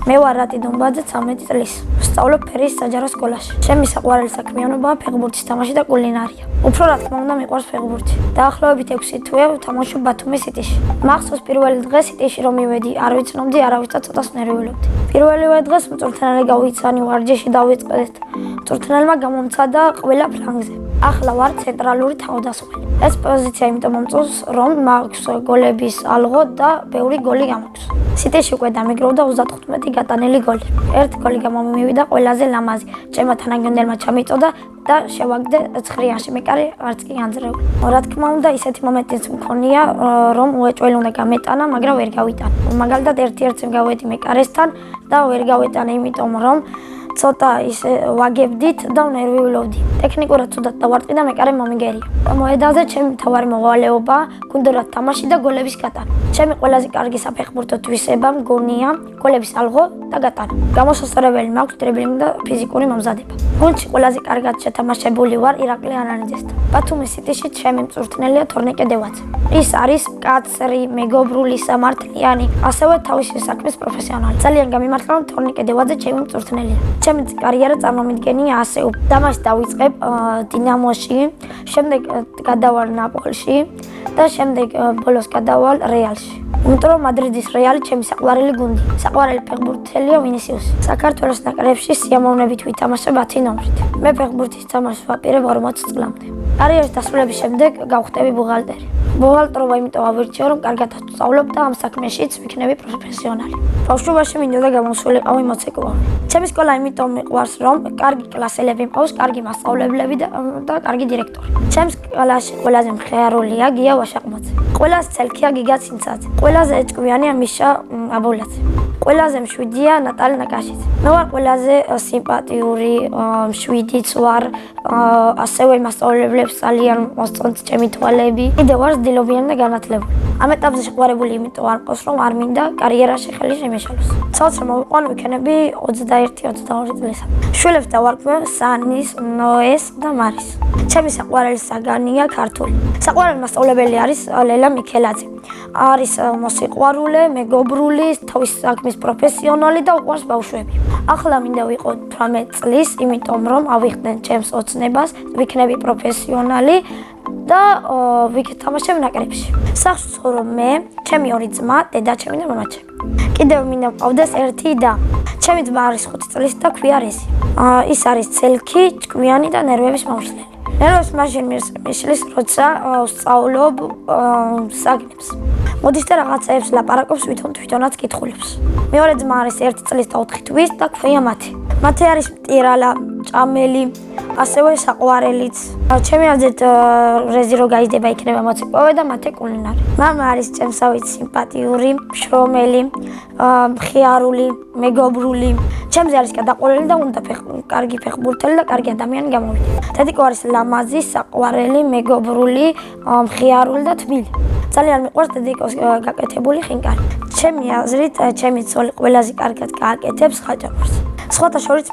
მე ვარ რატი დუმბაძე 13 წლის. ვსწავლობ ფერის საჯარო სკოლაში. ჩემი საყვარელი საქმიანობაა ფეხბურთის თამაში და კულინარია. უფრო რა თქმა უნდა მიყვარს ფეხბურთი. დაახლოებით 6 თვე ვთამაშობ ბათუმის სიტიში. მახსოვს პირველი დღე სიტიში რომ მივედი, არ ვიცნობდი არავის და ცოტას ნერვიულობდი. პირველივე დღეს მწვრთნელი გავიცანი ვარჯიში დავიწყეთ. მწვრთნელმა გამომცადა ყველა ფლანგზე. ახლა ვარ ცენტრალური თავდამსხმელი. ეს პოზიცია იმიტომ მომწონს, რომ მაქვს გოლების ალღო და ბევრი გოლი გამაქვს. სიტიში უკვე დამიგროვდა 35 გატანილი გოლი. ერთ გოლი გამომივიდა ყველაზე ლამაზი. ჩემმა თანაგუნდელმა ჩამიწოდა და შევაგდე 9-ში. მე კარი არც კი განძრეული. რა თქმა უნდა, ისეთი მომენტიც მქონია, რომ უეჭველი უნდა გამეტანა, მაგრამ ვერ გავიტანა. მაგალითად, ერთ-ერთს გავედი მე კარესთან და ვერ გავეტანა, იმიტომ რომ ცოტა ისე ვაგებდით და ნერვიულობდი. ტექნიკურად ცუდად დავარტყი და მე კარი მომიგერია. მოედაზე ჩემი მთავარი მოვალეობაა გუნდურად თამაში და გოლების გატანა. ჩემი ყველაზე კარგი საფეხბურთო თვისება მგონია გოლების ალღო და გატანა. გამოსასწორებელი მაქვს დრიბლინგი და ფიზიკური მომზადება. გუნდში ყველაზე კარგად შეთამაშებული ვარ ირაკლი ანანიძესთან. ბათუმის სიტიში ჩემი მწვრთნელია თორნიკე დევაძე. ის არის მკაცრი, მეგობრული, სამართლიანი, ასევე თავისი საქმის პროფესიონალი. ძალიან გამიმართლა რომ თორნიკე დევაძე ჩემი მწვრთნელია. ჩემი კარიერა წარმომიდგენია ასე. თამაში დავიწყებ დინამოში, შემდეგ გადავალ ნაპოლში და შემდეგ ბოლოს გადავალ რეალში. იმიტომ რომ მადრიდის რეალი ჩემი საყვარელი გუნდი. საყვარელი ფეხბურთელია ვინისიუსი. საქართველოს ნაკრებში სიამოვნებით ვითამაშე 10 ნომრით. მე ფეხბურთის თამაშს ვაპირებ 40 წლამდე. კარიერის დასრულების შემდეგ გავხდები ბუღალტერი. ბუღალტრობა იმიტომ ავირჩიე, რომ კარგად ვსწავლობ და ამ საქმეშიც ვიქნები პროფესიონალი. ბავშვობაში მინდოდა გამოსულიყავი მოცეკვავი. ჩემი სკოლა იმიტომ მიყვარს, რომ კარგი კლასელები მყავს, კარგი მასწავლებლები და კარგი დირექტორი. ჩემს სკოლაში ყველაზე მხიარულია გია ვაშაყმაძე. ყველაზე ცელქია გიგა ცინცაძე. ყველაზე ეჭკვიანია მიშა აბულაძე. ყველაზე მშვიდია ნატალი ნაკაშიძე. მე ვარ ყველაზე სიმპათიური, მშვიდიც ვარ, ასევე მასწავლებლებს ძალიან მოსწონთ ჩემი თვალები. კიდე ვარ ძილობიანი და განათლებული. ამ ეტაპზე შეყვარებული იმიტომ არ მყავს, რომ არ მინდა კარიერაში ხელი შემეშალოს. ცალს რომ მოვიყვან ვიქნები 21-22 წლისამდე. შვილებს დავარქმევ სანის, ნოეს და მარის. ჩემი საყვარელი საგანია ქართული. საყვარელი მასწავლებელი არის ლელა მიქელაძე. არის მოსიყვარულე, მეგობრული, თავის საქმის პროფესიონალი და უყვარს ბავშვები. ახლა მინდა ვიყო 18 წლის, იმიტომ რომ ავიხდნენ ჩემს ოცნებას, ვიქნები პროფესიონალი და ვითამაშებ ნაკრებში. სახლში ვცხოვრობ მე, ჩემი ორი ძმა, დედაჩემი და მამაჩემი. კიდევ მინდა მყავდეს ერთი და ჩემი ძმა არის 5 წლის და ქვია რეზი. ის არის ცელქი, ჭკვიანი და ნერვების მომსვლელი. ნერვებს მაშინ მისლის, როცა ვსწავლობ საგნებს. მოდის და რაღაცეებს ლაპარაკობს, თვითონაც კითხულობს. მეორე ძმა არის 1 წლის და 4 თვის და ქვია მათი. მათი არის მტირალა, ჭამელი, ასევე საყვარელიც. ჩემი აზრით რეზი რო გაიზრდება იქნება მოცეკვავე და მათე კულინარი. მამა არის ჩემსავით სიმპათიური, მშრომელი, მხიარული, მეგობრული. ჩემზე არის გადაყოლილი და უნდა კარგი ფეხბურთელი და კარგი ადამიანი გამოვიდეს. დედიკო არის ლამაზი, საყვარელი, მეგობრული, მხიარული და თბილი. ძალიან მიყვარს დედიკოს გაკეთებული ხინკალი. ჩემი აზრით, ჩემი ცოლი ყველაზე კარგად გააკეთებს ხაჭაპურს. სხვათა შორის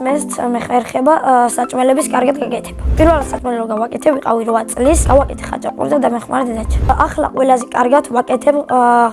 მე ხერხება საჭმელების კარგად გაკეთება. პირველად საჭმელი რო გავაკეთე, ვიყავი 8 წლის, გავაკეთე ხაჭაპურს და მეხმარა დედაჩემ. ახლა ყველაზე კარგად ვაკეთებ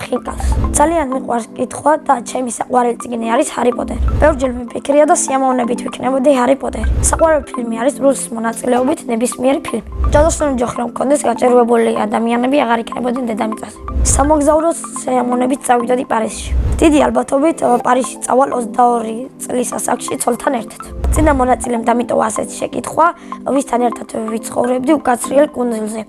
ხინკალს. ძალიან მიყვარს კითხვა და ჩემი საყვარელი წიგნი არის ჰარი პოტერი. ბევრჯერ მიფიქრია და სიამოვნებით ვიქნებოდი ჰარი პოტერი. საყვარელი ფილმი არის რუსის მონაწილეობით ნებისმიერი ფილმი. ჯადოსნური ჯოხი რომ მქონდეს გაჭირვებული ადამიანები აღარ იქნებოდნენ დედამიწაზე. სამოგზაურო სიამოვნებით წავიდოდი პარიზში. დიდი ალბათობით პარიზში წავალ 22 წლის ასაკში ცოლთან ერთად. წინა მონაწილემ დამიტოვა ასეთი შეკითხვა, ვისთან ერთად ვიცხოვრებდი უკაცრიელ კუნძულზე.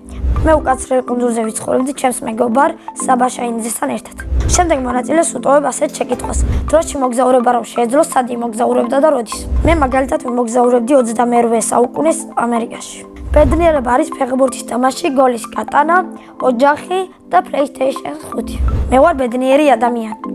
მე უკაცრიელ კუნძულზე ვიცხოვრებდი ჩემს მეგობარ საბა შაინიძესთან ერთად. შემდეგ მონაწილეს უტოვებ ასეთ შეკითხვას. დროში მოგზაურობა რომ შეეძლო, სად იმოგზაურებდა და როდის? მე მაგალითად მოგზაურებდი 22 საუკუნეს ამერიკაში. ბედნიერება არის ფეხბურთის თამაში, გოლის გატანა, ოჯახი და PlayStation 5. მე ვარ ბედნიერი ადამიანი.